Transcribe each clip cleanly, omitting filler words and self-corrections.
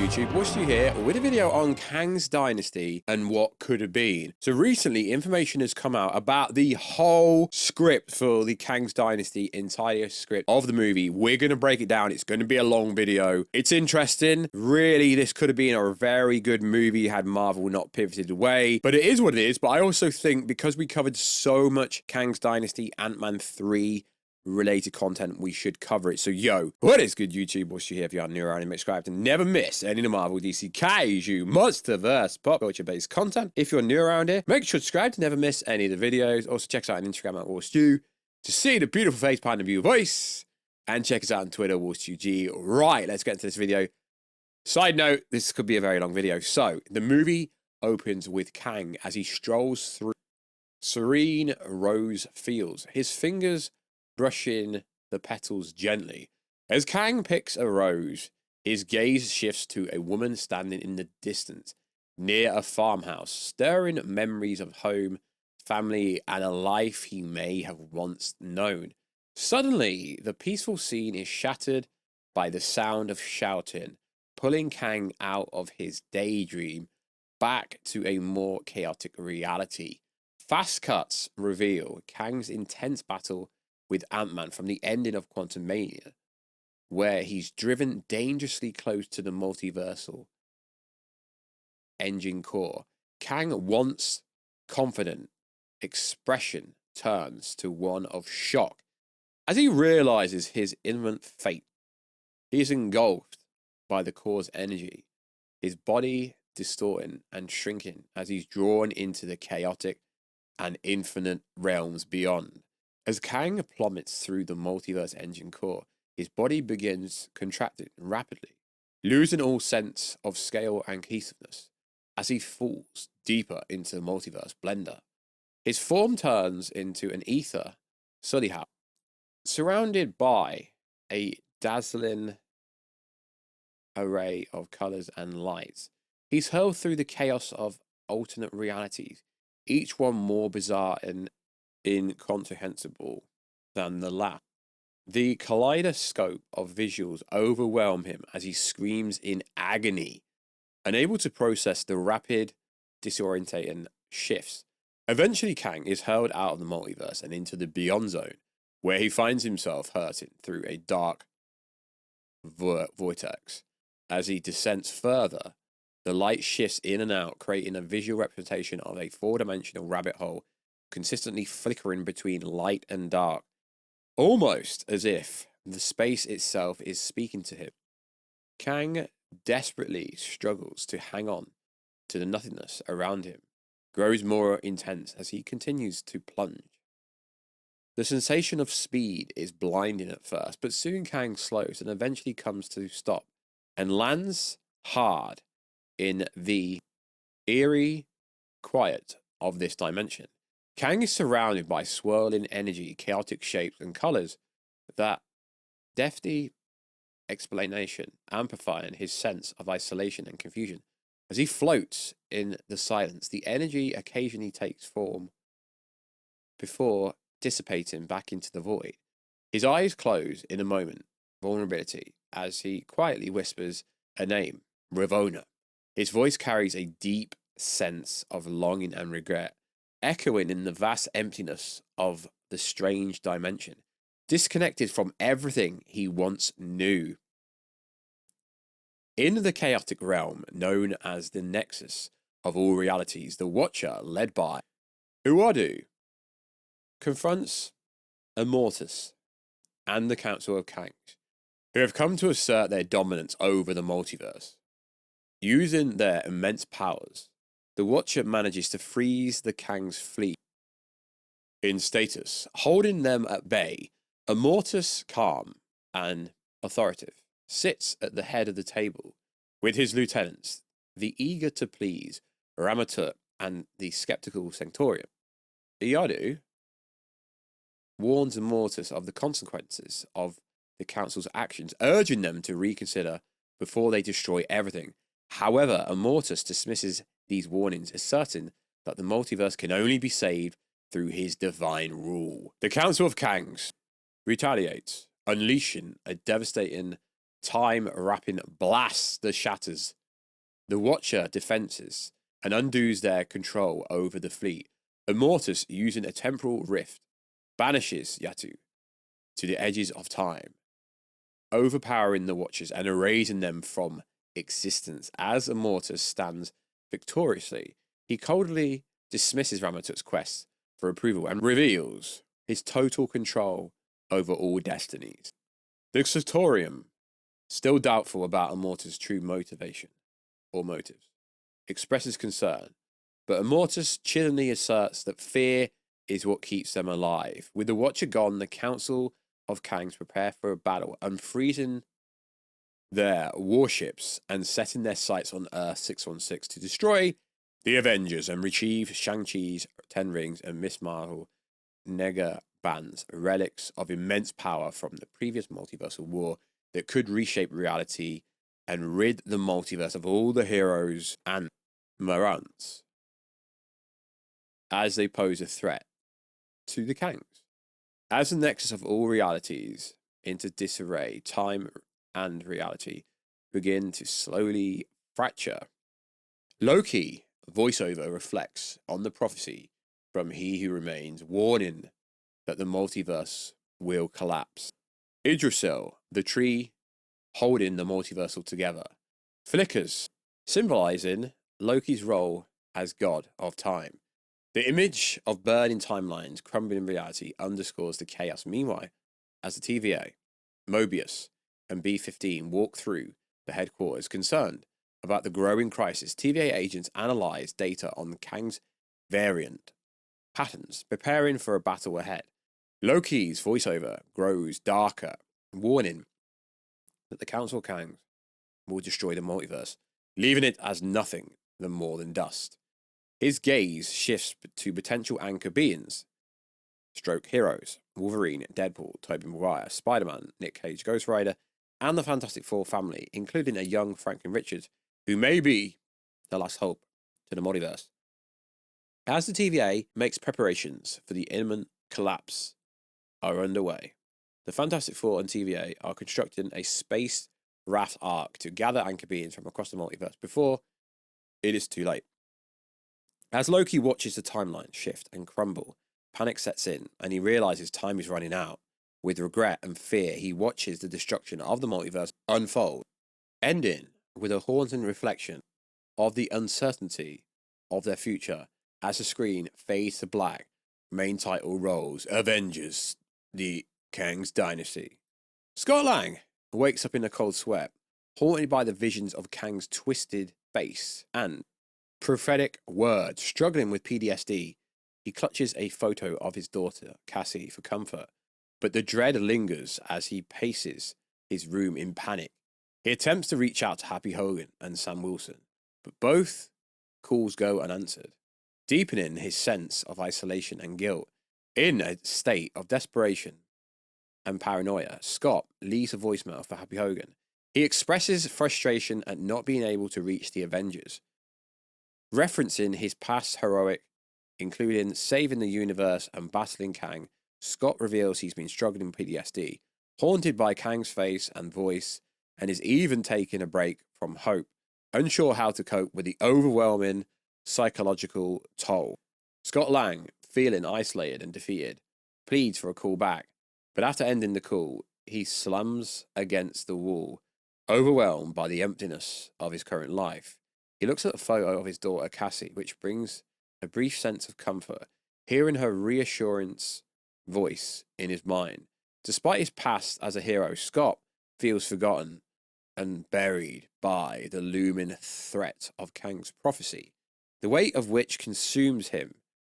YouTube? Warstu here with a video on Kang's Dynasty and what could have been. So recently, information has come out about the whole script for the Kang's Dynasty, entire script of the movie. We're going to break it down. It's going to be a long video. It's interesting. Really, this could have been a very good movie had Marvel not pivoted away. But it is what it is. But I also think because we covered so much Kang's Dynasty, Ant-Man 3, related content, we should cover it. So yo, what is good YouTube? Warstu here. If you are new around and subscribe to never miss any of the Marvel, DC, Kaiju, Multiverse, pop culture based content. If you're new around here, make sure to subscribe to never miss any of the videos. Also check us out on Instagram at Warstu to see the beautiful face behind the beautiful voice, and check us out on Twitter, WarstuG. Right, let's get into this video. Side note, this could be a very long video. So the movie opens with Kang as he strolls through serene rose fields, his fingers brushing the petals gently. As Kang picks a rose, his gaze shifts to a woman standing in the distance near a farmhouse, stirring memories of home, family, and a life he may have once known. Suddenly, the peaceful scene is shattered by the sound of shouting, pulling Kang out of his daydream back to a more chaotic reality. Fast cuts reveal Kang's intense battle with Ant-Man from the ending of Quantumania, where he's driven dangerously close to the multiversal engine core. Kang, once confident expression, turns to one of shock as he realizes his imminent fate. He is engulfed by the core's energy, his body distorting and shrinking as he's drawn into the chaotic and infinite realms beyond. As Kang plummets through the multiverse engine core, his body begins contracting rapidly, losing all sense of scale and cohesiveness as he falls deeper into the multiverse blender. His form turns into an ether Sully house, surrounded by a dazzling array of colors and lights. He's hurled through the chaos of alternate realities, each one more bizarre and incomprehensible than the last. The kaleidoscope of visuals overwhelm him as he screams in agony, unable to process the rapid, disorientating shifts. Eventually, Kang is hurled out of the multiverse and into the Beyond Zone, where he finds himself hurting through a dark vortex. As he descends further, the light shifts in and out, creating a visual representation of a four-dimensional rabbit hole consistently flickering between light and dark, almost as if the space itself is speaking to him. Kang desperately struggles to hang on to the nothingness around him, grows more intense as he continues to plunge. The sensation of speed is blinding at first, but soon Kang slows and eventually comes to stop and lands hard in the eerie quiet of this dimension. Kang is surrounded by swirling energy, chaotic shapes, and colors that defty explanation, amplifying his sense of isolation and confusion. As he floats in the silence, the energy occasionally takes form before dissipating back into the void. His eyes close in a moment, vulnerability, as he quietly whispers a name, Ravonna. His voice carries a deep sense of longing and regret, echoing in the vast emptiness of the strange dimension, disconnected from everything he once knew. In the chaotic realm known as the Nexus of all realities, the Watcher, led by Warstu, confronts Immortus and the Council of Kangs, who have come to assert their dominance over the multiverse. Using their immense powers, the Watcher manages to freeze the Kang's fleet in status, holding them at bay. Immortus, calm and authoritative, sits at the head of the table with his lieutenants, the eager to please Ramatut and the skeptical Centurion. Warstu warns Immortus of the consequences of the Council's actions, urging them to reconsider before they destroy everything. However, Immortus dismisses these warnings, asserting that the multiverse can only be saved through his divine rule. The Council of Kangs retaliates, unleashing a devastating, time-wrapping blast that shatters the Watcher defenses and undoes their control over the fleet. Immortus, using a temporal rift, banishes Yatu to the edges of time, overpowering the Watchers and erasing them from existence. As Immortus stands victoriously, he coldly dismisses Ramatuk's quest for approval and reveals his total control over all destinies. The Satorium, still doubtful about Immortus' true motivation or motives, expresses concern, but Immortus chillingly asserts that fear is what keeps them alive. With the Watcher gone, the Council of Kangs prepare for a battle, unfreezing their warships and setting their sights on Earth 616 to destroy the Avengers and retrieve Shang-Chi's 10 rings and Miss Marvel Nega bands, relics of immense power from the previous multiversal war that could reshape reality and rid the multiverse of all the heroes and Marants as they pose a threat to the Kangs. As the nexus of all realities into disarray, time and reality begin to slowly fracture. Loki voiceover reflects on the prophecy from He Who Remains, warning that the multiverse will collapse. Yggdrasil, the tree holding the multiversal together, flickers, symbolizing Loki's role as god of time. The image of burning timelines crumbling reality underscores the chaos. Meanwhile, as the TVA, Mobius, and B-15 walk through the headquarters concerned about the growing crisis, TVA agents analyze data on Kang's variant patterns, preparing for a battle ahead. Loki's voiceover grows darker, warning that the Council of Kangs will destroy the multiverse, leaving it as nothing more than dust. His gaze shifts to potential anchor beings, stroke heroes, Wolverine, Deadpool, Tobey Maguire, Spider-Man, Nick Cage, Ghost Rider, and the Fantastic Four family, including a young Franklin Richards, who may be the last hope to the multiverse. As the TVA makes preparations for the imminent collapse are underway, the Fantastic Four and TVA are constructing a space raft arc to gather anchor beings from across the multiverse before it is too late. As Loki watches the timeline shift and crumble, panic sets in and he realizes time is running out. With regret and fear, he watches the destruction of the multiverse unfold, ending with a haunting reflection of the uncertainty of their future as the screen fades to black. Main title rolls, Avengers, the Kang Dynasty. Scott Lang wakes up in a cold sweat, haunted by the visions of Kang's twisted face and prophetic words. Struggling with PTSD, he clutches a photo of his daughter, Cassie, for comfort, but the dread lingers as he paces his room in panic. He attempts to reach out to Happy Hogan and Sam Wilson, but both calls go unanswered, deepening his sense of isolation and guilt. In a state of desperation and paranoia, Scott leaves a voicemail for Happy Hogan. He expresses frustration at not being able to reach the Avengers, referencing his past heroic, including saving the universe and battling Kang. Scott reveals he's been struggling with PTSD, haunted by Kang's face and voice, and is even taking a break from hope, unsure how to cope with the overwhelming psychological toll. Scott Lang, feeling isolated and defeated, pleads for a call back, but after ending the call, he slams against the wall, overwhelmed by the emptiness of his current life. He looks at a photo of his daughter Cassie, which brings a brief sense of comfort, hearing her reassurance voice in his mind. Despite his past as a hero, Scott feels forgotten and buried by the looming threat of Kang's prophecy, the weight of which consumes him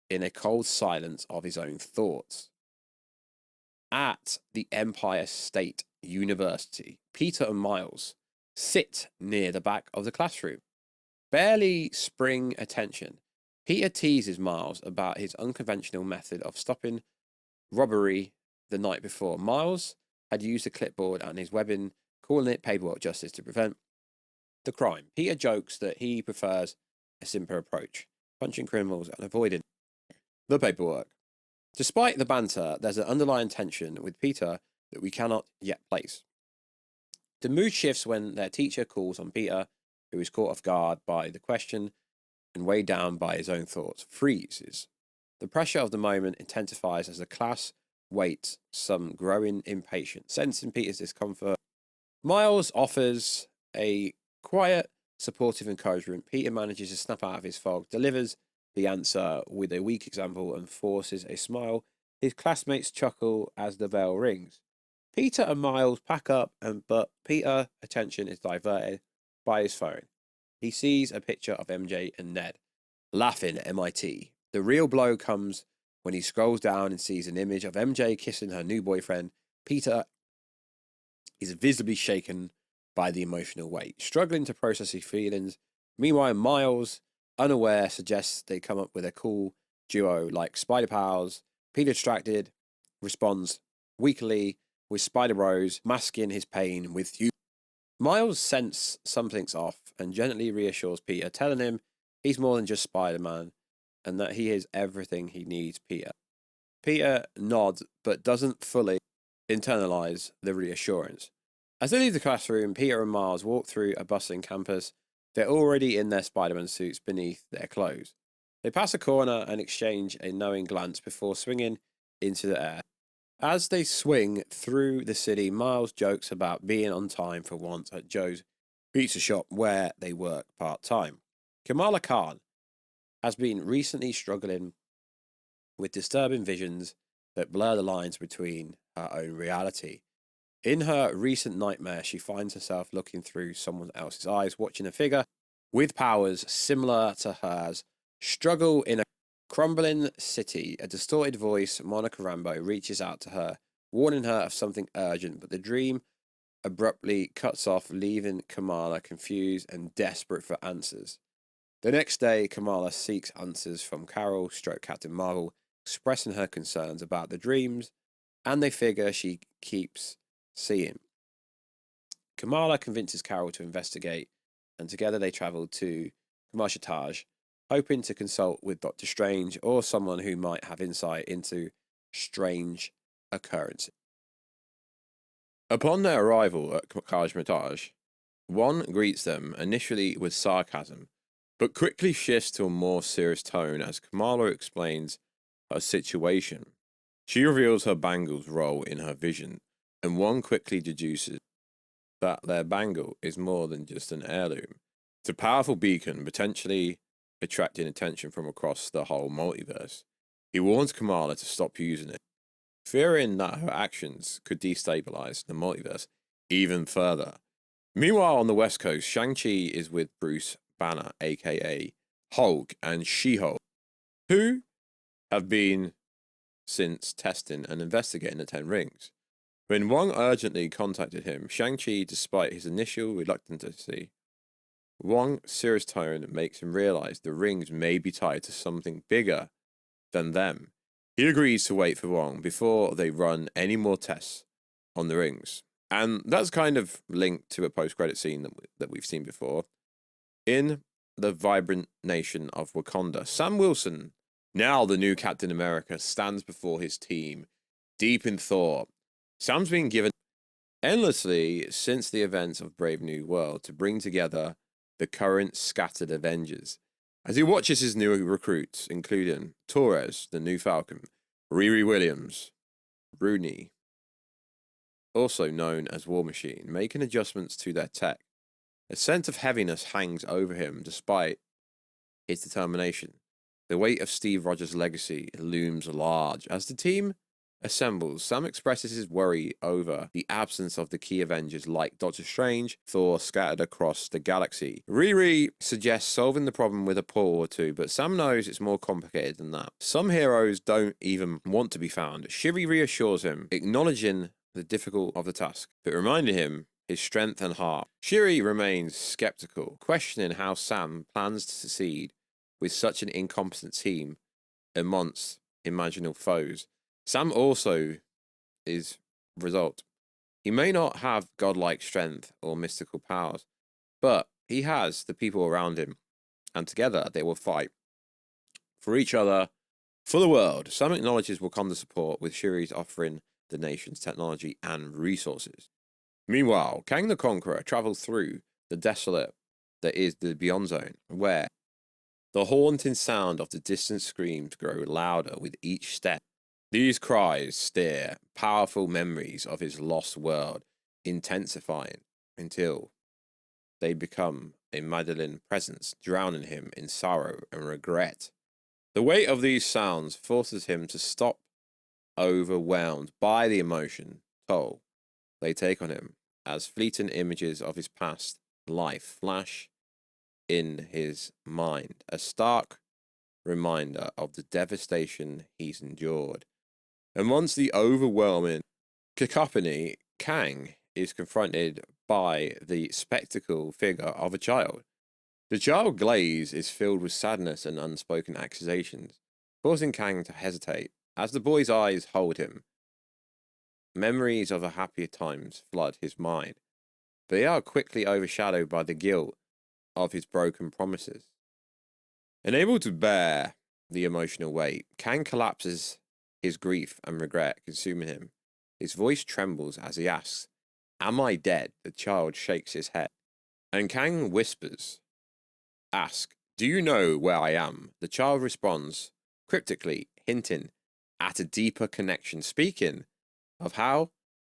in a cold silence of his own thoughts. At the Empire State University, Peter and Miles sit near the back of the classroom, barely spring attention. Peter teases Miles about his unconventional method of stopping robbery the night before. Miles had used a clipboard and his weapon, calling it paperwork justice to prevent the crime. Peter jokes that he prefers a simpler approach, punching criminals and avoiding the paperwork. Despite the banter, there's an underlying tension with Peter that we cannot yet place. The mood shifts when their teacher calls on Peter who is caught off guard by the question and weighed down by his own thoughts, freezes. The pressure of the moment intensifies as the class waits, some growing impatience. Sensing Peter's discomfort, Miles offers a quiet, supportive encouragement. Peter manages to snap out of his fog, delivers the answer with a weak example, and forces a smile. His classmates chuckle as the bell rings. Peter and Miles pack up, but Peter's attention is diverted by his phone. He sees a picture of MJ and Ned laughing at MIT. The real blow comes when he scrolls down and sees an image of MJ kissing her new boyfriend. Peter is visibly shaken by the emotional weight, struggling to process his feelings. Meanwhile, Miles, unaware, suggests they come up with a cool duo like Spider Pals. Peter, distracted, responds weakly with Spider Bros, masking his pain with you. Miles senses something's off and gently reassures Peter, telling him he's more than just Spider-Man and that he is everything he needs. Peter nods but doesn't fully internalize the reassurance. As they leave the classroom, Peter and Miles walk through a bustling campus. They're already in their Spider-Man suits beneath their clothes. They pass a corner and exchange a knowing glance before swinging into the air. As they swing through the city, Miles jokes about being on time for once at Joe's pizza shop where they work part-time. Kamala Khan has been recently struggling with disturbing visions that blur the lines between her own reality. In her recent nightmare, she finds herself looking through someone else's eyes, watching a figure with powers similar to hers struggle in a crumbling city. A distorted voice, Monica Rambeau, reaches out to her, warning her of something urgent, but the dream abruptly cuts off, leaving Kamala confused and desperate for answers. The next day, Kamala seeks answers from Carol / Captain Marvel, expressing her concerns about the dreams and they figure she keeps seeing. Kamala convinces Carol to investigate, and together they travel to Kamar-Taj, hoping to consult with Doctor Strange or someone who might have insight into strange occurrences. Upon their arrival at Kamar-Taj, Wong greets them initially with sarcasm, but quickly shifts to a more serious tone as Kamala explains her situation. She reveals her bangle's role in her vision, and Wong quickly deduces that their bangle is more than just an heirloom. It's a powerful beacon, potentially attracting attention from across the whole multiverse. He warns Kamala to stop using it, fearing that her actions could destabilize the multiverse even further. Meanwhile, on the West Coast, Shang-Chi is with Bruce Banner, aka Hulk, and She-Hulk, who have been since testing and investigating the Ten Rings. When Wong urgently contacted him, Shang-Chi, despite his initial reluctancy, Wong's serious tone makes him realize the rings may be tied to something bigger than them. He agrees to wait for Wong before they run any more tests on the rings. And that's kind of linked to a post-credit scene that we've seen before. In the vibrant nation of Wakanda, Sam Wilson, now the new Captain America, stands before his team, deep in thought. Sam's been given endlessly since the events of Brave New World to bring together the current scattered Avengers. As he watches his new recruits, including Torres, the new Falcon, Riri Williams, Rooney, also known as War Machine, making adjustments to their tech, a sense of heaviness hangs over him despite his determination. The weight of Steve Rogers' legacy looms large. As the team assembles, Sam expresses his worry over the absence of the key Avengers like Doctor Strange, Thor scattered across the galaxy. Riri suggests solving the problem with a portal or two, but Sam knows it's more complicated than that. Some heroes don't even want to be found. Shuri reassures him, acknowledging the difficulty of the task, but reminding him his strength and heart. Shuri remains skeptical, questioning how Sam plans to succeed with such an incompetent team amongst imaginal foes. Sam also is result. He may not have godlike strength or mystical powers, but he has the people around him, and together they will fight for each other, for the world. Sam acknowledges Wakanda's support, with Shuri's offering the nation's technology and resources. Meanwhile, Kang the Conqueror travels through the desolate that is the Beyond Zone, where the haunting sound of the distant screams grow louder with each step. These cries stir powerful memories of his lost world, intensifying until they become a maudlin presence, drowning him in sorrow and regret. The weight of these sounds forces him to stop, overwhelmed by the emotion toll they take on him, as fleeting images of his past life flash in his mind, a stark reminder of the devastation he's endured. Amongst the overwhelming cacophony, Kang is confronted by the spectacle figure of a child. The child glaze is filled with sadness and unspoken accusations, causing Kang to hesitate. As the boy's eyes hold him, memories of a happier times flood his mind. They are quickly overshadowed by the guilt of his broken promises. Unable to bear the emotional weight, Kang collapses, his grief and regret consuming him. His voice trembles as he asks, "Am I dead?" The child shakes his head, and Kang whispers, "Ask, do you know where I am?" The child responds, cryptically, hinting at a deeper connection, speaking of how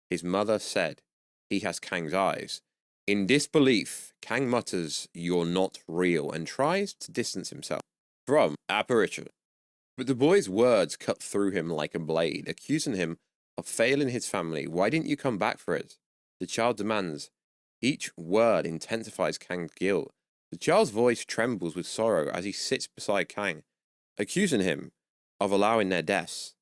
his mother said he has Kang's eyes. In disbelief, Kang mutters, "You're not real," and tries to distance himself from Apparition. But the boy's words cut through him like a blade, accusing him of failing his family. "Why didn't you come back for us?" The child demands. Each word intensifies Kang's guilt. The child's voice trembles with sorrow as he sits beside Kang, accusing him of allowing their deaths.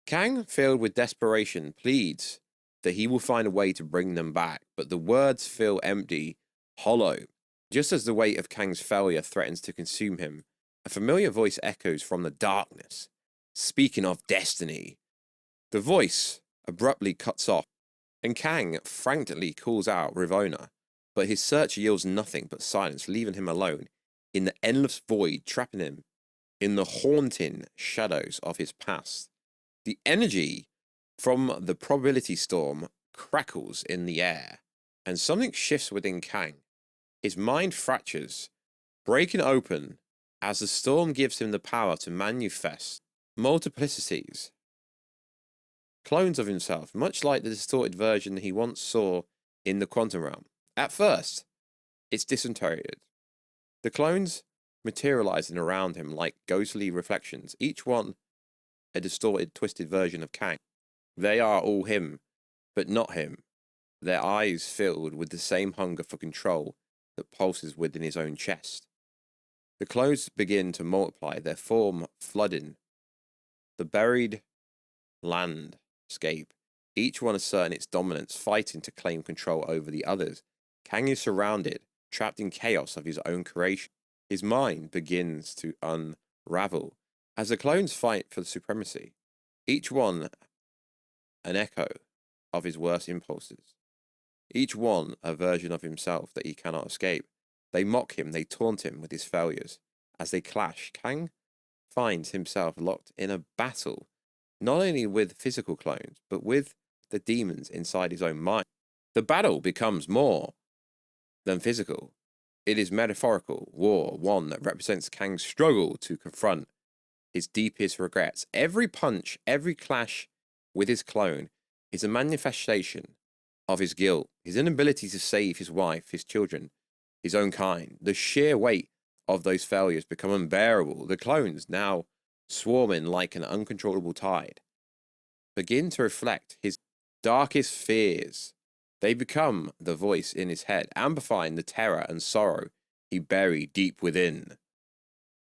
Kang, filled with desperation, pleads that he will find a way to bring them back, but the words feel empty, hollow. Just as the weight of Kang's failure threatens to consume him, a familiar voice echoes from the darkness, speaking of destiny. The voice abruptly cuts off, and Kang frantically calls out Ravonna, but his search yields nothing but silence, leaving him alone in the endless void, trapping him in the haunting shadows of his past. The energy from the probability storm crackles in the air, and something shifts within Kang. His mind fractures, breaking open as the storm gives him the power to manifest multiplicities, clones of himself, much like the distorted version he once saw in the quantum realm. At first, it's disoriented. The clones materializing around him like ghostly reflections, each one a distorted, twisted version of Kang. They are all him, but not him, their eyes filled with the same hunger for control that pulses within his own chest. The clones begin to multiply, their form flooding the buried landscape, each one asserting its dominance, fighting to claim control over the others. Kang is surrounded, trapped in chaos of his own creation. His mind begins to unravel as the clones fight for supremacy, each one an echo of his worst impulses, each one a version of himself that he cannot escape. They mock him, they taunt him with his failures. As they clash, Kang finds himself locked in a battle, not only with physical clones, but with the demons inside his own mind. The battle becomes more than physical. It is metaphorical war, one that represents Kang's struggle to confront his deepest regrets. Every punch, every clash with his clone is a manifestation of his guilt, his inability to save his wife, his children, his own kind. The sheer weight of those failures become unbearable. The clones, now swarming like an uncontrollable tide, begin to reflect his darkest fears. They become the voice in his head, amplifying the terror and sorrow he buried deep within.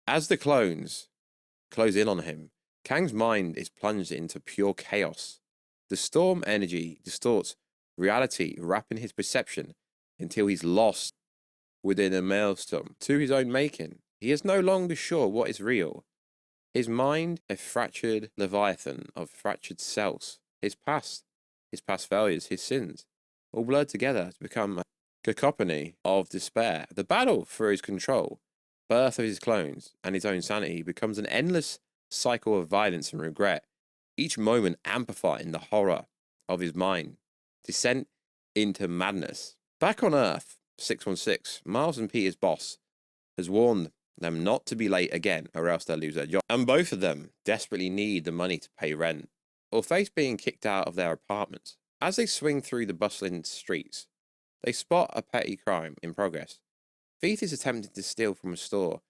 As the clones close in on him, Kang's mind is plunged into pure chaos. The storm energy distorts reality, wrapping his perception until he's lost within a maelstrom to his own making. He is no longer sure what is real. His mind, a fractured leviathan of fractured cells. His past failures, his sins, all blurred together to become a cacophony of despair. The battle for his control, birth of his clones, and his own sanity becomes an endless cycle of violence and regret, each moment amplifying the horror of his mind, descent into madness. Back on Earth, 616, Miles and Peter's boss, has warned them not to be late again or else they'll lose their job. And both of them desperately need the money to pay rent or face being kicked out of their apartments. As they swing through the bustling streets, they spot a petty crime in progress. Thief is attempting to steal from a store.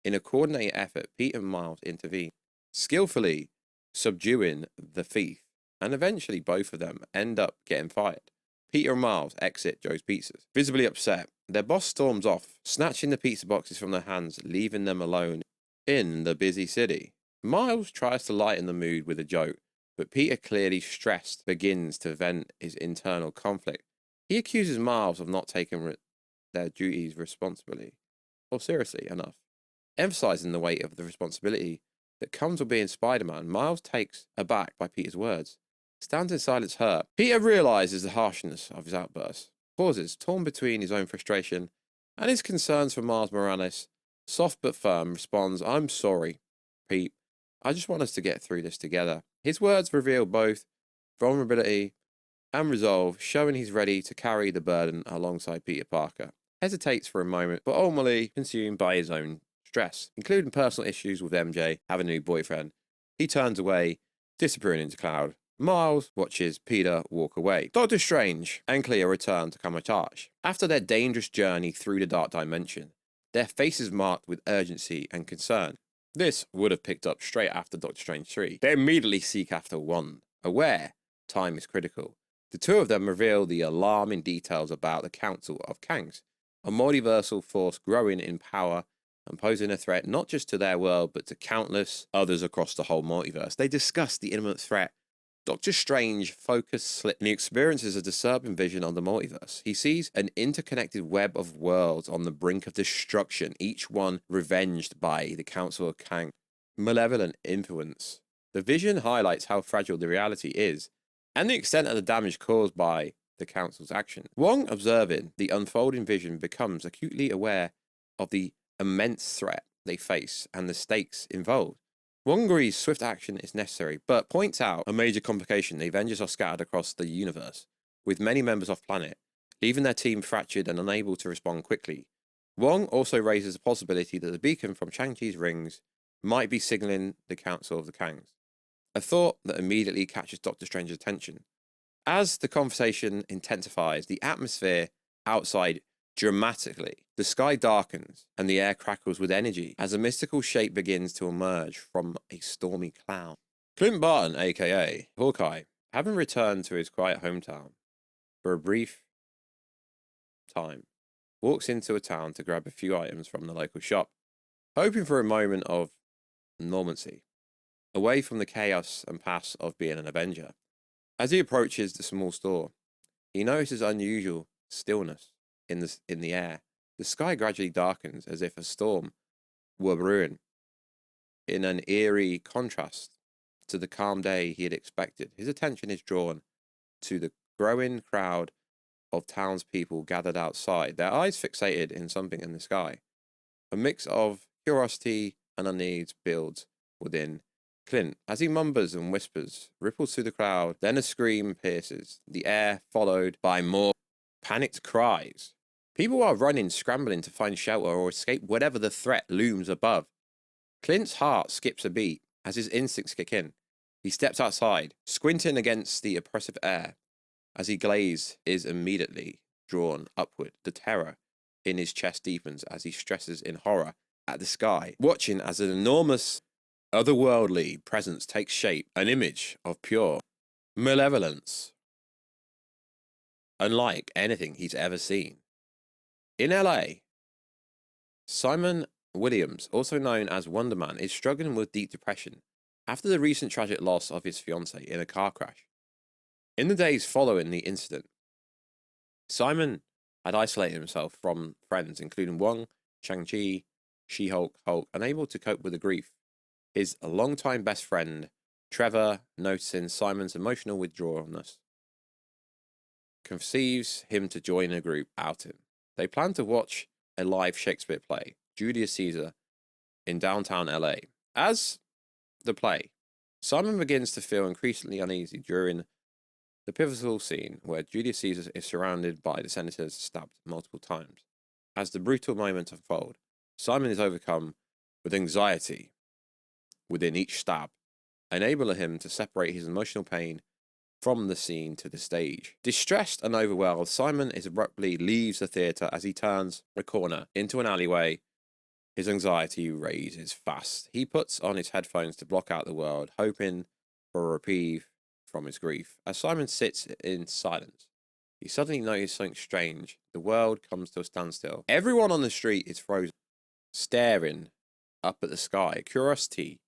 In a coordinated effort, Peter and Miles intervene, skillfully subduing the thief, and eventually both of them end up getting fired. Peter and Miles exit Joe's Pizzas. Visibly upset, their boss storms off, snatching the pizza boxes from their hands, leaving them alone in the busy city. Miles tries to lighten the mood with a joke, but Peter, clearly stressed, begins to vent his internal conflict. He accuses Miles of not taking their duties responsibly, or seriously enough. Emphasizing the weight of the responsibility that comes with being Spider-Man, Miles, takes aback by Peter's words, stands in silence hurt. Peter realizes the harshness of his outburst, pauses, torn between his own frustration and his concerns for Miles Morales. Soft but firm, responds, "I'm sorry, Pete. I just want us to get through this together." His words reveal both vulnerability and resolve, showing he's ready to carry the burden alongside Peter Parker. Hesitates for a moment, but ultimately consumed by his own stress, including personal issues with MJ, having a new boyfriend. He turns away, disappearing into cloud. Miles watches Peter walk away. Doctor Strange and Clea return to Kamar-Taj. After their dangerous journey through the Dark Dimension, their faces marked with urgency and concern. This would have picked up straight after Doctor Strange 3. They immediately seek after Wand, aware time is critical. The two of them reveal the alarming details about the Council of Kangs, a multiversal force growing in power and posing a threat not just to their world but to countless others across the whole multiverse. They discuss the imminent threat. Doctor Strange focuses and he experiences a disturbing vision on the multiverse. He sees an interconnected web of worlds on the brink of destruction, each one revenged by the Council of Kang. Malevolent influence. The vision highlights how fragile the reality is and the extent of the damage caused by the Council's action. Wong, observing the unfolding vision, becomes acutely aware of the immense threat they face and the stakes involved. Wong agrees swift action is necessary, but points out a major complication. The Avengers are scattered across the universe, with many members off planet, leaving their team fractured and unable to respond quickly. Wong also raises the possibility that the beacon from Shang-Chi's rings might be signaling the Council of the Kangs, a thought that immediately catches Doctor Strange's attention. As the conversation intensifies, the atmosphere outside dramatically. The sky darkens and the air crackles with energy as a mystical shape begins to emerge from a stormy cloud. Clint Barton, aka Hawkeye, having returned to his quiet hometown for a brief time, walks into a town to grab a few items from the local shop, hoping for a moment of normalcy, away from the chaos and past of being an Avenger. As he approaches the small store, he notices unusual stillness in the air. The sky gradually darkens as if a storm were brewing, in an eerie contrast to the calm day he had expected. His attention is drawn to the growing crowd of townspeople gathered outside, their eyes fixated in something in the sky. A mix of curiosity and unease builds within Clint as he mumbles and whispers, ripples through the crowd, then a scream pierces the air, followed by more panicked cries. People are running, scrambling to find shelter or escape whatever the threat looms above. Clint's heart skips a beat as his instincts kick in. He steps outside, squinting against the oppressive air. As he gaze is immediately drawn upward. The terror in his chest deepens as he stresses in horror at the sky, watching as an enormous, otherworldly presence takes shape, an image of pure malevolence, unlike anything he's ever seen. In LA, Simon Williams, also known as Wonder Man, is struggling with deep depression after the recent tragic loss of his fiancée in a car crash. In the days following the incident, Simon had isolated himself from friends, including Wong, Shang-Chi, She-Hulk, Hulk, unable to cope with the grief. His longtime best friend, Trevor, noticing Simon's emotional withdrawalness, conceives him to join a group outing. They plan to watch a live Shakespeare play, Julius Caesar, in downtown LA. As the play, Simon begins to feel increasingly uneasy during The pivotal scene where Julius Caesar is surrounded by the senators stabbed multiple times. As the brutal moments unfold, Simon is overcome with anxiety within each stab, enabling him to separate his emotional pain from the scene to the stage. Distressed and overwhelmed, Simon abruptly leaves the theatre as he turns a corner into an alleyway. His anxiety raises fast. He puts on his headphones to block out the world, hoping for a reprieve from his grief. As Simon sits in silence, he suddenly notices something strange. The world comes to a standstill. Everyone on the street is frozen, staring up at the sky. Curiosity,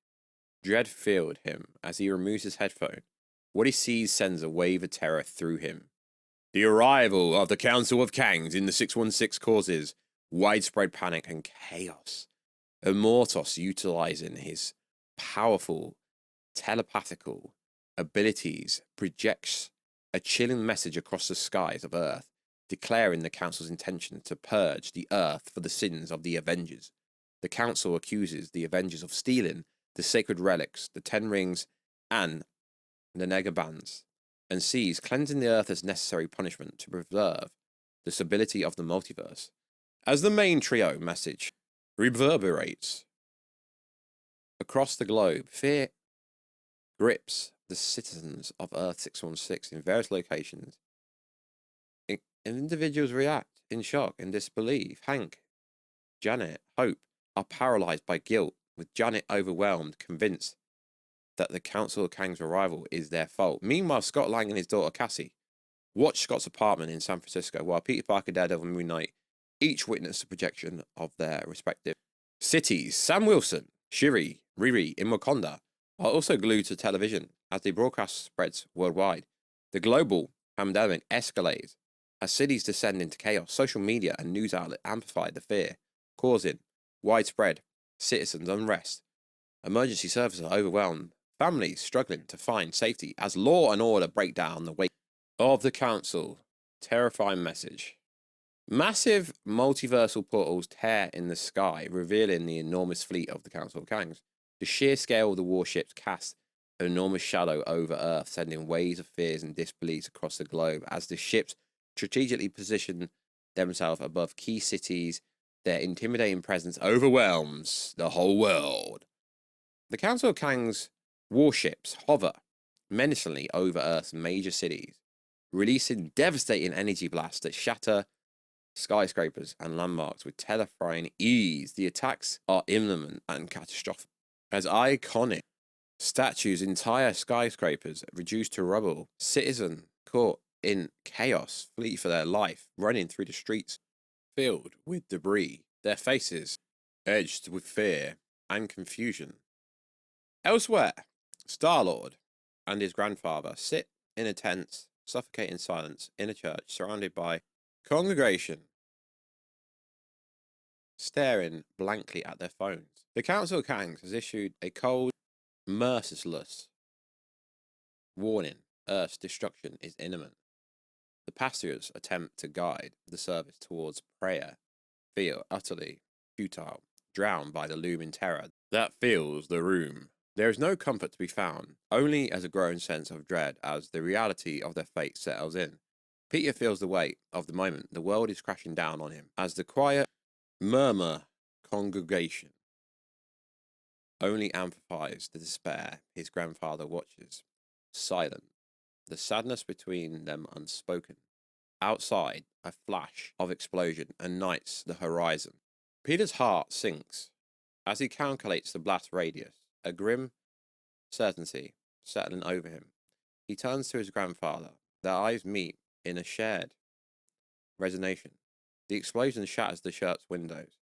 dread filled him as he removes his headphone. What he sees sends a wave of terror through him. The arrival of the Council of Kangs in the 616 causes widespread panic and chaos. Immortus, utilizing his powerful telepathical abilities, projects a chilling message across the skies of Earth, declaring the Council's intention to purge the Earth for the sins of the Avengers. The Council accuses the Avengers of stealing the sacred relics, the Ten Rings, and the Negabands, and sees cleansing the Earth as necessary punishment to preserve the stability of the multiverse. As the main trio message reverberates across the globe, fear grips the citizens of Earth 616 in various locations. And individuals react in shock and disbelief. Hank, Janet, Hope are paralyzed by guilt, with Janet overwhelmed, convinced that the Council of Kang's arrival is their fault. Meanwhile, Scott Lang and his daughter Cassie watch Scott's apartment in San Francisco, while Peter Parker, Daredevil, and Moon Knight each witness the projection of their respective cities. Sam Wilson, Shuri, Riri in Wakanda are also glued to television as the broadcast spreads worldwide. The global pandemic escalates as cities descend into chaos. Social media and news outlets amplify the fear, causing widespread citizens' unrest. Emergency services are overwhelmed, families struggling to find safety as law and order break down the wake of the Council. Terrifying message. Massive multiversal portals tear in the sky, revealing the enormous fleet of the Council of Kangs. The sheer scale of the warships cast an enormous shadow over Earth, sending waves of fears and disbelief across the globe. As the ships strategically position themselves above key cities, their intimidating presence overwhelms the whole world. The Council of Kangs warships hover menacingly over Earth's major cities, releasing devastating energy blasts that shatter skyscrapers and landmarks with terrifying ease. The attacks are imminent and catastrophic, as iconic statues, entire skyscrapers reduced to rubble, citizens caught in chaos flee for their life, running through the streets filled with debris, their faces edged with fear and confusion. Elsewhere, Star-Lord and his grandfather sit in a tense, suffocating silence in a church surrounded by congregation, staring blankly at their phones. The Council of Kangs has issued a cold, merciless warning. Earth's destruction is imminent. The pastors attempt to guide the service towards prayer, feel utterly futile, drowned by the looming terror that fills the room. There is no comfort to be found, only as a growing sense of dread as the reality of their fate settles in. Peter feels the weight of the moment. The world is crashing down on him as the quiet murmur congregation only amplifies the despair. His grandfather watches, silent, the sadness between them unspoken. Outside, a flash of explosion ignites the horizon. Peter's heart sinks as he calculates the blast radius, a grim certainty settling over him. He turns to his grandfather. Their eyes meet in a shared resonation. The explosion shatters the church windows.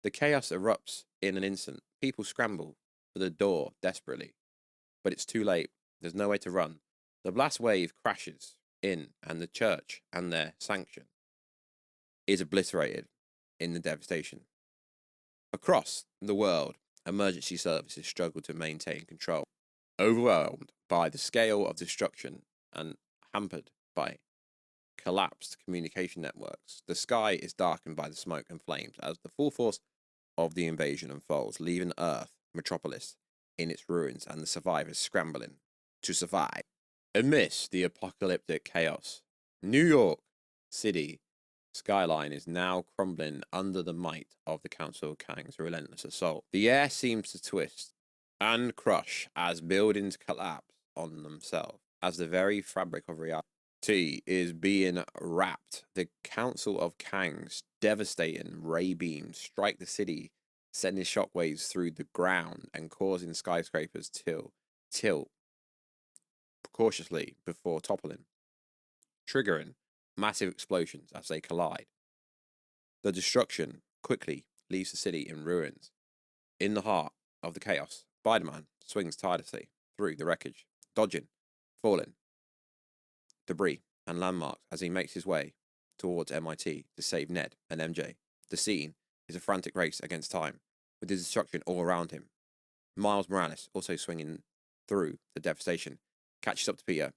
The chaos erupts in an instant. People scramble for the door desperately, but it's too late. There's no way to run. The blast wave crashes in, and the church and their sanction is obliterated in the devastation. Across the world, emergency services struggle to maintain control, overwhelmed by the scale of destruction and hampered by collapsed communication networks. The sky is darkened by the smoke and flames as the full force of the invasion unfolds, leaving Earth metropolis in its ruins and the survivors scrambling to survive. Amidst the apocalyptic chaos, New York City skyline is now crumbling under the might of the Council of Kang's relentless assault. The air seems to twist and crush as buildings collapse on themselves, as the very fabric of reality is being wrapped. The Council of Kang's devastating ray beams strike the city, sending shockwaves through the ground and causing skyscrapers tilt cautiously before toppling, triggering massive explosions as they collide. The destruction quickly leaves the city in ruins. In the heart of the chaos, Spider-Man swings tirelessly through the wreckage, dodging falling debris and landmarks as he makes his way towards MIT to save Ned and MJ. The scene is a frantic race against time, with the destruction all around him. Miles Morales, also swinging through the devastation, catches up to Peter,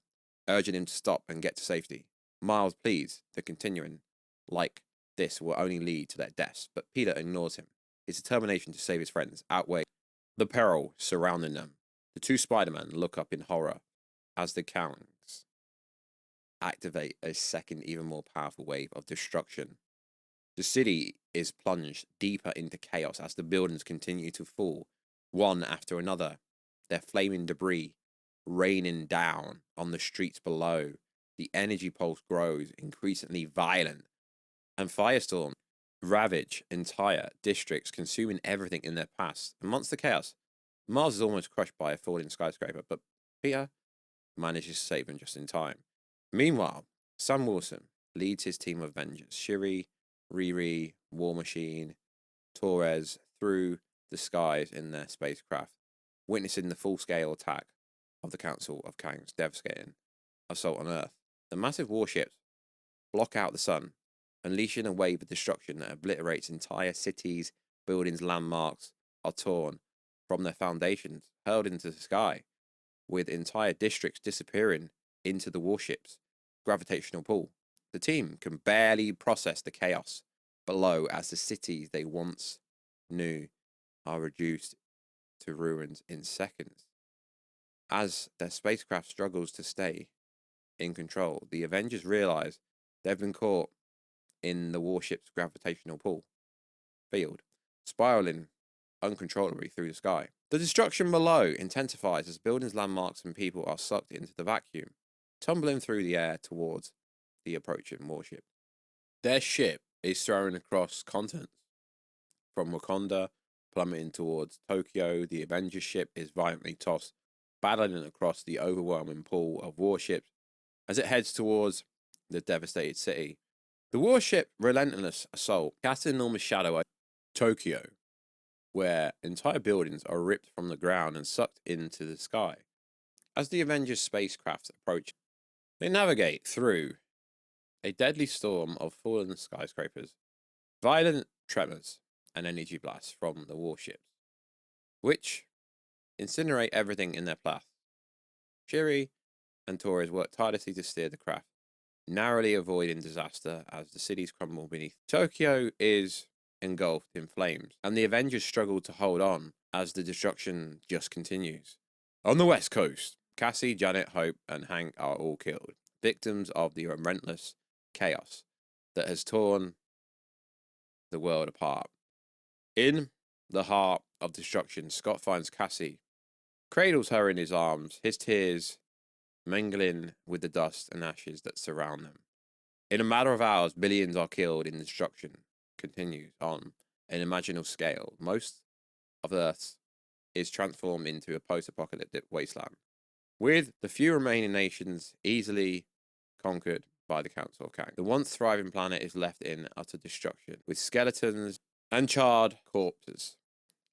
urging him to stop and get to safety. Miles pleads that continuing like this will only lead to their deaths, but Peter ignores him. His determination to save his friends outweighs the peril surrounding them. The two Spider-Men look up in horror as the Kangs activate a second, even more powerful wave of destruction. The city is plunged deeper into chaos as the buildings continue to fall, one after another, their flaming debris raining down on the streets below. The energy pulse grows increasingly violent, and firestorms ravage entire districts, consuming everything in their path. Amongst the chaos, Miles is almost crushed by a falling skyscraper, but Peter manages to save him just in time. Meanwhile, Sam Wilson leads his team of Avengers, Shuri, Riri, War Machine, Torres, through the skies in their spacecraft, witnessing the full-scale attack of the Council of Kang's devastating assault on Earth. The massive warships block out the sun, unleashing a wave of destruction that obliterates entire cities. Buildings, landmarks are torn from their foundations, hurled into the sky, with entire districts disappearing into the warship's gravitational pull. The team can barely process the chaos below as the cities they once knew are reduced to ruins in seconds. As their spacecraft struggles to stay in control, the Avengers realize they've been caught in the warship's gravitational pull field, spiraling uncontrollably through the sky. The destruction below intensifies as buildings, landmarks, and people are sucked into the vacuum, tumbling through the air towards the approaching warship. Their ship is thrown across continents, from Wakanda, plummeting towards Tokyo. The Avengers ship is violently tossed, battling across the overwhelming pool of warships as it heads towards the devastated city. The warship relentless assault casts an enormous shadow over Tokyo, where entire buildings are ripped from the ground and sucked into the sky. As the Avengers spacecraft approach, they navigate through a deadly storm of fallen skyscrapers, violent tremors, and energy blasts from the warships, which incinerate everything in their path. Shuri and Torres work tirelessly to steer the craft, narrowly avoiding disaster as the cities crumble beneath. Tokyo is engulfed in flames, and the Avengers struggle to hold on as the destruction just continues. On the West Coast, Cassie, Janet, Hope, and Hank are all killed, victims of the relentless chaos that has torn the world apart. In the heart of destruction, Scott finds Cassie, cradles her in his arms, his tears mingling with the dust and ashes that surround them. In a matter of hours, billions are killed in destruction continues on an imaginal scale. Most of Earth is transformed into a post-apocalyptic wasteland, with the few remaining nations easily conquered by the Council of Kang. The once thriving planet is left in utter destruction, with skeletons and charred corpses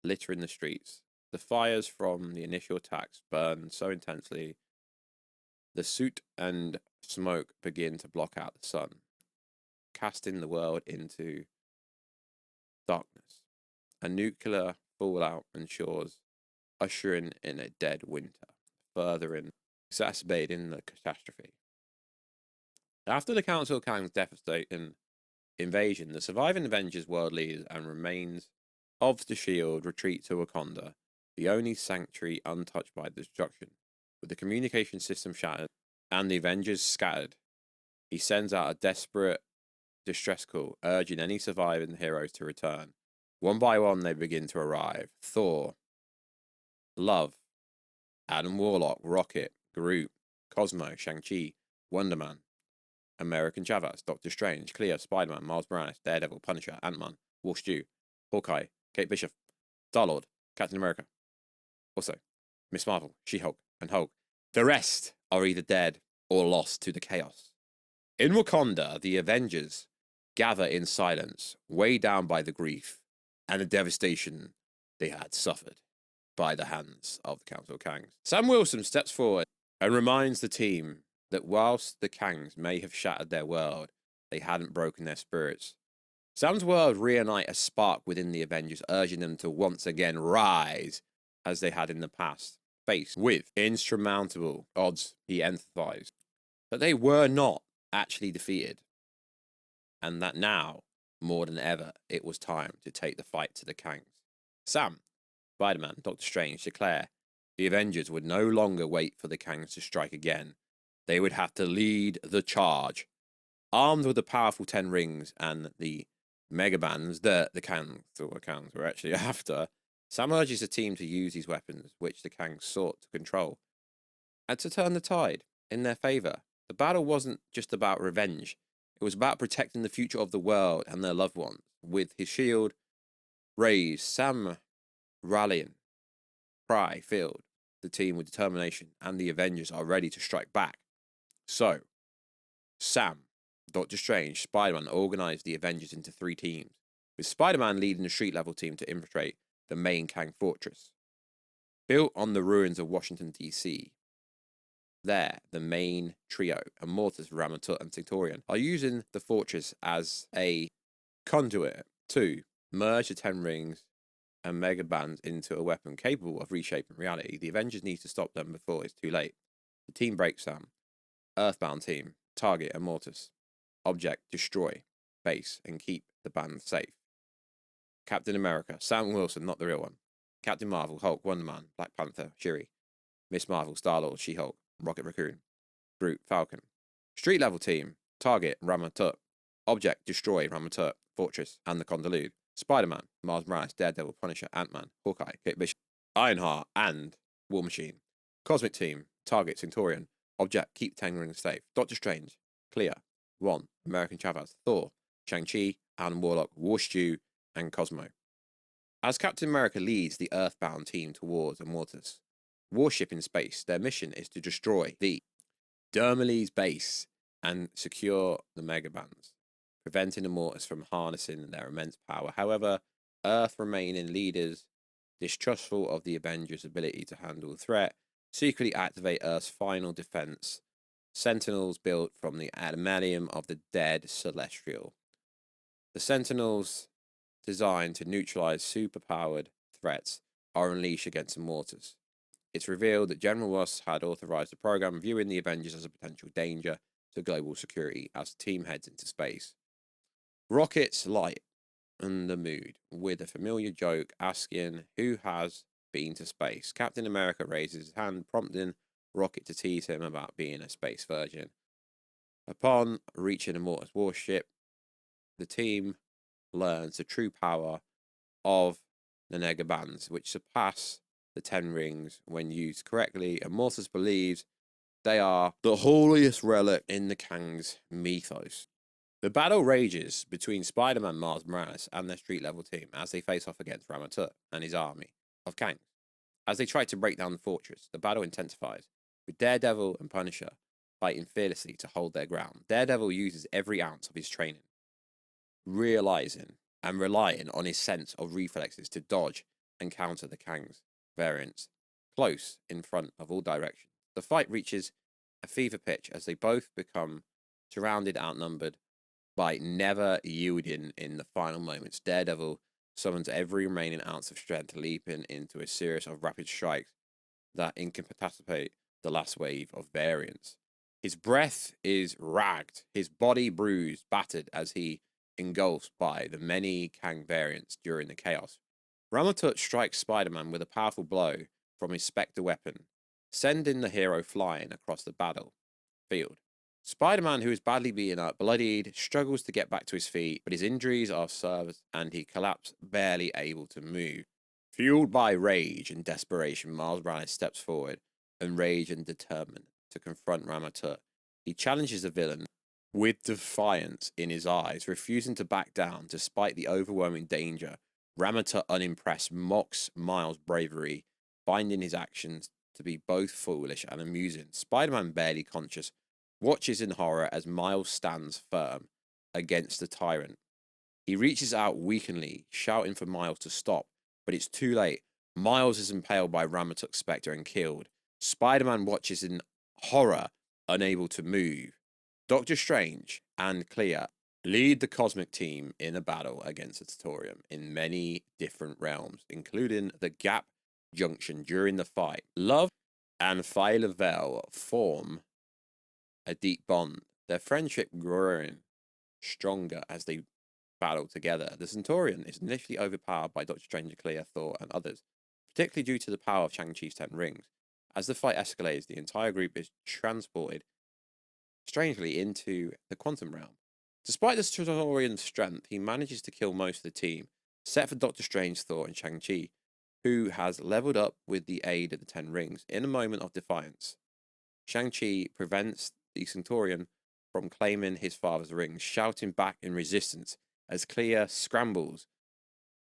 littering the streets. The fires from the initial attacks burn so intensely, the soot and smoke begin to block out the sun, casting the world into darkness. A nuclear fallout ensures ushering in a dead winter, further exacerbating the catastrophe. After the Council of Kang's devastating invasion, the surviving Avengers world leaders and remains of the Shield retreat to Wakanda, the only sanctuary untouched by the destruction. With the communication system shattered, and the Avengers scattered, he sends out a desperate distress call, urging any surviving heroes to return. One by one, they begin to arrive. Thor, Love, Adam Warlock, Rocket, Groot, Cosmo, Shang-Chi, Wonder Man, American Chavez, Doctor Strange, Clea, Spider-Man, Miles Morales, Daredevil, Punisher, Ant-Man, Warstu, Hawkeye, Kate Bishop, Star-Lord, Captain America. Also, Miss Marvel, She-Hulk, and Hulk. The rest are either dead or lost to the chaos. In Wakanda, the Avengers gather in silence, weighed down by the grief and the devastation they had suffered by the hands of the Council of Kangs. Sam Wilson steps forward and reminds the team that whilst the Kangs may have shattered their world, they hadn't broken their spirits. Sam's words reunite a spark within the Avengers, urging them to once again rise as they had in the past, faced with insurmountable odds. He emphasized that they were not actually defeated, and that now, more than ever, it was time to take the fight to the Kangs. Sam, Spider-Man, Doctor Strange declare the Avengers would no longer wait for the Kangs to strike again. They would have to lead the charge. Armed with the powerful 10 rings and the megabands that the Kangs were actually after, Sam urges the team to use these weapons, which the Kangs sought to control, and to turn the tide in their favor. The battle wasn't just about revenge. It was about protecting the future of the world and their loved ones. With his shield raised, Sam rallying cry filled the team with determination, and the Avengers are ready to strike back. So, Sam, Doctor Strange, Spider-Man organized the Avengers into 3 teams, with Spider-Man leading the street-level team to infiltrate the main Kang fortress. Built on the ruins of Washington, D.C., there, the main trio, Immortus, Ramatut, and Centurion, are using the fortress as a conduit to merge the 10 rings and mega bands into a weapon capable of reshaping reality. The Avengers need to stop them before it's too late. The team breaks Sam. Earthbound team, target Immortus. Object, destroy base and keep the band safe. Captain America, Sam Wilson, not the real one. Captain Marvel, Hulk, Wonder Man, Black Panther, Shuri. Miss Marvel, Star-Lord, She-Hulk, Rocket Raccoon, Groot, Falcon. Street level team, target Ramatut. Object, destroy Ramatut, Fortress, and the Condelude. Spider-Man, Miles Morales, Daredevil, Punisher, Ant-Man, Hawkeye, Kate Bishop, Ironheart, and War Machine. Cosmic team, target Centurion. Object, keep 10 rings safe. Doctor Strange, Clea, One, American Chavez, Thor, Shang-Chi, Adam Warlock, Warstu, and Cosmo. As Captain America leads the Earthbound team towards Immortus warship in space, their mission is to destroy the Dermales base and secure the megabands, preventing Immortus from harnessing their immense power. However, Earth remaining leaders, distrustful of the Avengers' ability to handle the threat, secretly activate Earth's final defense, Sentinels built from the adamantium of the dead Celestial. The Sentinels, designed to neutralize superpowered threats, are unleashed against Immortus. It's revealed that General Ross had authorized the program, viewing the Avengers as a potential danger to global security as the team heads into space. Rocket's light in the mood, with a familiar joke asking who has been to space. Captain America raises his hand, prompting Rocket to tease him about being a space virgin. Upon reaching Immortus warship, the team learns the true power of the Negabands, which surpass the 10 rings when used correctly. Immortus believes they are the holiest relic in the Kangs mythos. The battle rages between Spider-Man, Miles Morales, and their street-level team as they face off against Ramatut and his army of Kangs. As they try to break down the fortress, the battle intensifies, with Daredevil and Punisher fighting fearlessly to hold their ground. Daredevil uses every ounce of his training, realizing and relying on his sense of reflexes to dodge and counter the Kangs variants close in front of all directions. The fight reaches a fever pitch as they both become surrounded, outnumbered, by never yielding in the final moments. Daredevil summons every remaining ounce of strength, leaping into a series of rapid strikes that incapacitate the last wave of variants. His breath is ragged, his body bruised, battered as he engulfed by the many Kang variants during the chaos. Ramatut strikes Spider-Man with a powerful blow from his Spectre weapon, sending the hero flying across the battle. field. Spider-Man, who is badly beaten up, bloodied, struggles to get back to his feet, but his injuries are served and he collapses, barely able to move. Fueled by rage and desperation, Miles Morales steps forward, enraged and determined to confront Ramatut. He challenges the villain with defiance in his eyes, refusing to back down despite the overwhelming danger. Ramatut, unimpressed, mocks Miles' bravery, finding his actions to be both foolish and amusing. Spider-Man, barely conscious, watches in horror as Miles stands firm against the tyrant. He reaches out weakly, shouting for Miles to stop, but it's too late. Miles is impaled by Ramatut's spectre and killed. Spider-Man watches in horror, unable to move. Doctor Strange and Clea lead the cosmic team in a battle against the Tatorium in many different realms, including the Gap Junction. During the fight, Love and Phyla-Vell form a deep bond, their friendship growing stronger as they battle together. The Centaurian is initially overpowered by Doctor Strange, Clea, Thor, and others, particularly due to the power of Shang-Chi's 10 rings. As the fight escalates, the entire group is transported strangely into the quantum realm. Despite the Centaurian's strength, he manages to kill most of the team, except for Doctor Strange, Thor, and Shang-Chi, who has leveled up with the aid of the 10 rings. In a moment of defiance, Shang-Chi prevents the Centaurian from claiming his father's rings, shouting back in resistance as Clea scrambles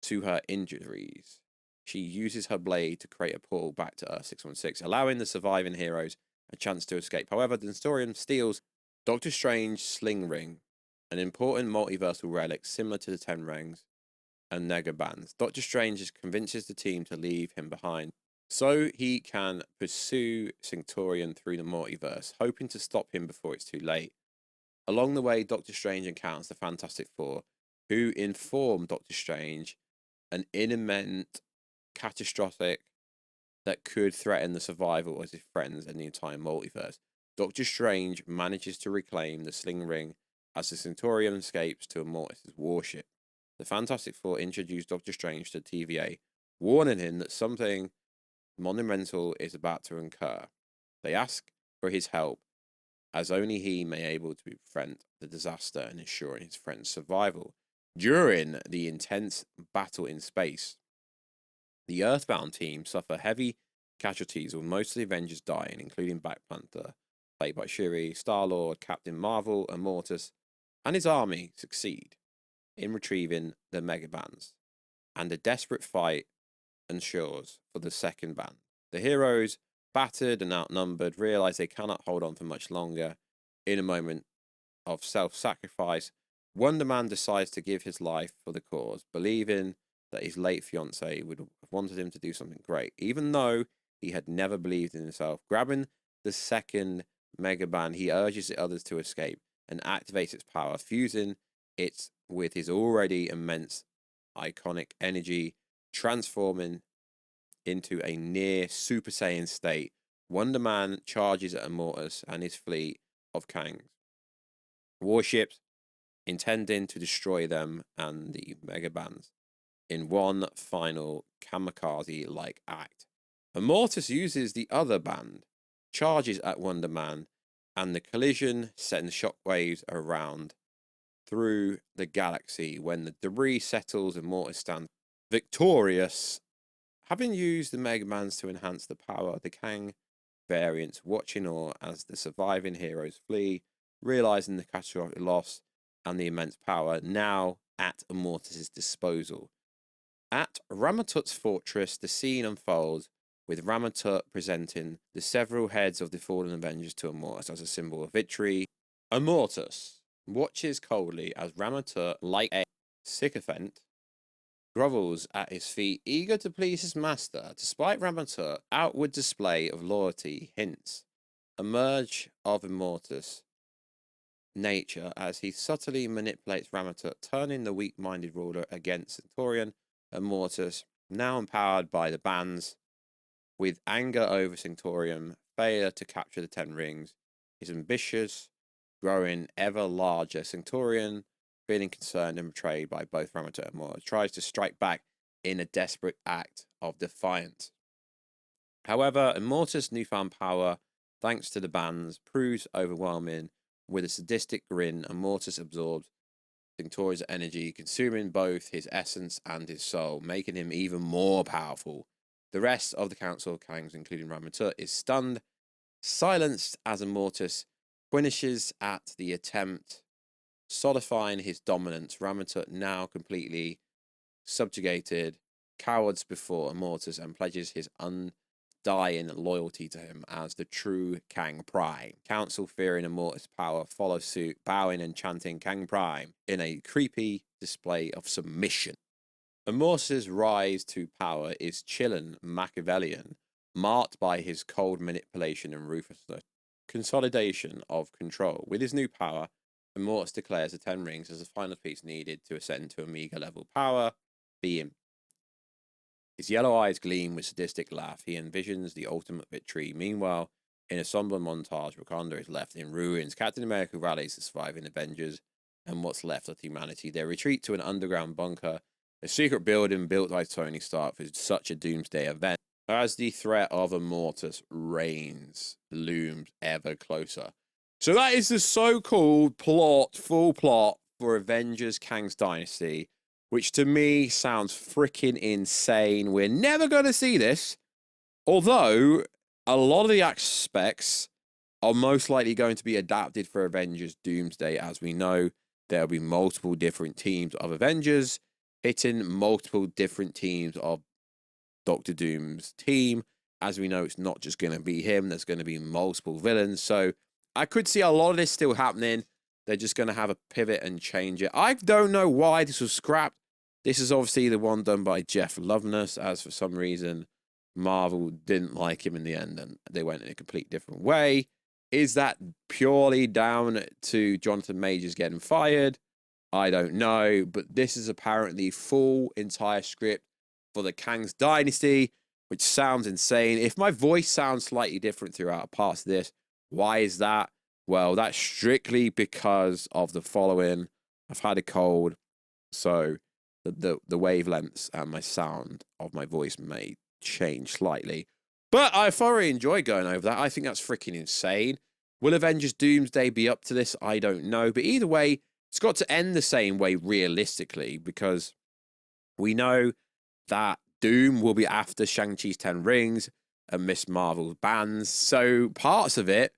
to her injuries. She uses her blade to create a portal back to Earth 616, allowing the surviving heroes a chance to escape. However, the Centaurian steals Doctor Strange's sling ring, an important multiversal relic similar to the 10 rings and Negabands. Doctor Strange convinces the team to leave him behind so he can pursue Centaurian through the multiverse, hoping to stop him before it's too late. Along the way, Doctor Strange encounters the Fantastic Four, who inform Doctor Strange an imminent catastrophic that could threaten the survival of his friends and the entire multiverse. Doctor Strange manages to reclaim the sling ring as the Centaurian escapes to Immortus' warship. The Fantastic Four introduce Doctor Strange to TVA, warning him that something monumental is about to occur. They ask for his help, as only he may be able to prevent the disaster and ensure his friend's survival. During the intense battle in space, the Earthbound team suffer heavy casualties, with most of the Avengers dying, including Black Panther, played by Shuri, Star-Lord, Captain Marvel, Immortus, and his army succeed in retrieving the Megabands, and a desperate fight ensures for the second band. The heroes, battered and outnumbered, realize they cannot hold on for much longer. In a moment of self-sacrifice, Wonder Man decides to give his life for the cause, believing that his late fiancée would have wanted him to do something great, even though he had never believed in himself. Grabbing the second Megaband, he urges the others to escape and activates its power, fusing it with his already immense iconic energy, transforming into a near Super Saiyan state. Wonder Man charges at Immortus and his fleet of Kangs warships, intending to destroy them and the Megabands in one final kamikaze-like act. Immortus uses the other band, charges at Wonder Man, and the collision sends shockwaves around through the galaxy. When the debris settles, Immortus stands victorious, having used the Megabands to enhance the power of the Kang variants, watch in awe as the surviving heroes flee, realizing the catastrophic loss and the immense power now at Immortus' disposal. At Ramatut's fortress, the scene unfolds, with Ramatut presenting the several heads of the fallen Avengers to Immortus as a symbol of victory. Immortus watches coldly as Ramatut, like a sycophant, grovels at his feet, eager to please his master. Despite Ramatut's outward display of loyalty, hints emerge of Immortus' nature as he subtly manipulates Ramatut, turning the weak-minded ruler against Centaurian. Immortus, now empowered by the bands, with anger over Centaurian failure to capture the 10 rings, his ambitious, growing ever larger Centaurian, feeling concerned and betrayed by both Ramatut and Immortus, tries to strike back in a desperate act of defiance. However, Immortus' newfound power thanks to the bands, proves overwhelming. With a sadistic grin, Immortus absorbs Victoria's energy, consuming both his essence and his soul, making him even more powerful. The rest of the Council of Kangs, including Ramatut, is stunned, silenced as Immortus finishes at the attempt, solidifying his dominance. Ramatut, now completely subjugated, cowers before Immortus and pledges his undying loyalty to him as the true Kang Prime. Council, fearing Immortus' power, follow suit, bowing and chanting Kang Prime in a creepy display of submission. Immortus' rise to power is chilling Machiavellian, marked by his cold manipulation and ruthless consolidation of control. With his new power, Immortus declares the 10 rings as the final piece needed to ascend to Omega level power, being. His yellow eyes gleam with sadistic laugh. He envisions the ultimate victory. Meanwhile, in a somber montage, Wakanda is left in ruins. Captain America rallies the surviving Avengers and what's left of humanity. They retreat to an underground bunker, a secret building built by Tony Stark for such a Doomsday event. As the threat of Immortus looms ever closer. So that is the so-called full plot for Avengers Kang's Dynasty, which to me sounds freaking insane. We're never going to see this, although a lot of the aspects are most likely going to be adapted for Avengers Doomsday. As we know, there'll be multiple different teams of Avengers hitting multiple different teams of Doctor Doom's team. As we know, it's not just going to be him. There's going to be multiple villains. So I could see a lot of this still happening. They're just going to have a pivot and change it. I don't know why this was scrapped. This is obviously the one done by Jeff Loveness, as for some reason Marvel didn't like him in the end and they went in a complete different way. Is that purely down to Jonathan Majors getting fired? I don't know, but this is apparently full entire script for the Kang's Dynasty, which sounds insane. If my voice sounds slightly different throughout parts of this, why is that? Well, that's strictly because of the following. I've had a cold, so the wavelengths and my sound of my voice may change slightly. But I thoroughly enjoy going over that. I think that's freaking insane. Will Avengers Doomsday be up to this? I don't know. But either way, it's got to end the same way realistically, because we know that Doom will be after Shang-Chi's 10 Rings and Miss Marvel's bands. So parts of it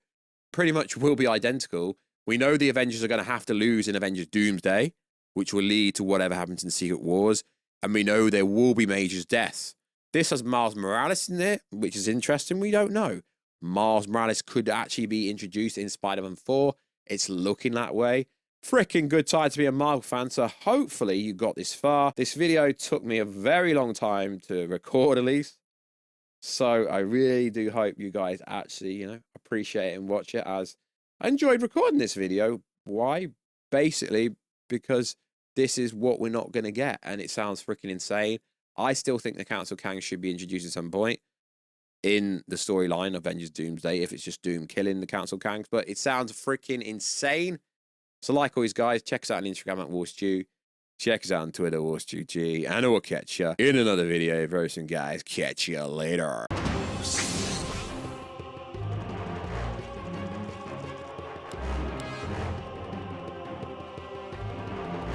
pretty much will be identical. We know the Avengers are going to have to lose in Avengers Doomsday, which will lead to whatever happens in Secret Wars. And we know there will be Major's deaths. This has Miles Morales in it, which is interesting. We don't know. Miles Morales could actually be introduced in Spider-Man 4. It's looking that way. Freaking good time to be a Marvel fan, so hopefully you got this far. This video took me a very long time to record, at least. So I really do hope you guys actually, appreciate it and watch it, as I enjoyed recording this video. Why? Basically, because this is what we're not going to get, and it sounds freaking insane. I still think the Council of Kangs should be introduced at some point in the storyline of Avengers Doomsday, if it's just Doom killing the Council of Kangs, but it sounds freaking insane. So like always, guys, check us out on Instagram at Warstu. Check us out on Twitter, WarstuG, and we'll catch you in another video very soon, guys. Catch you later.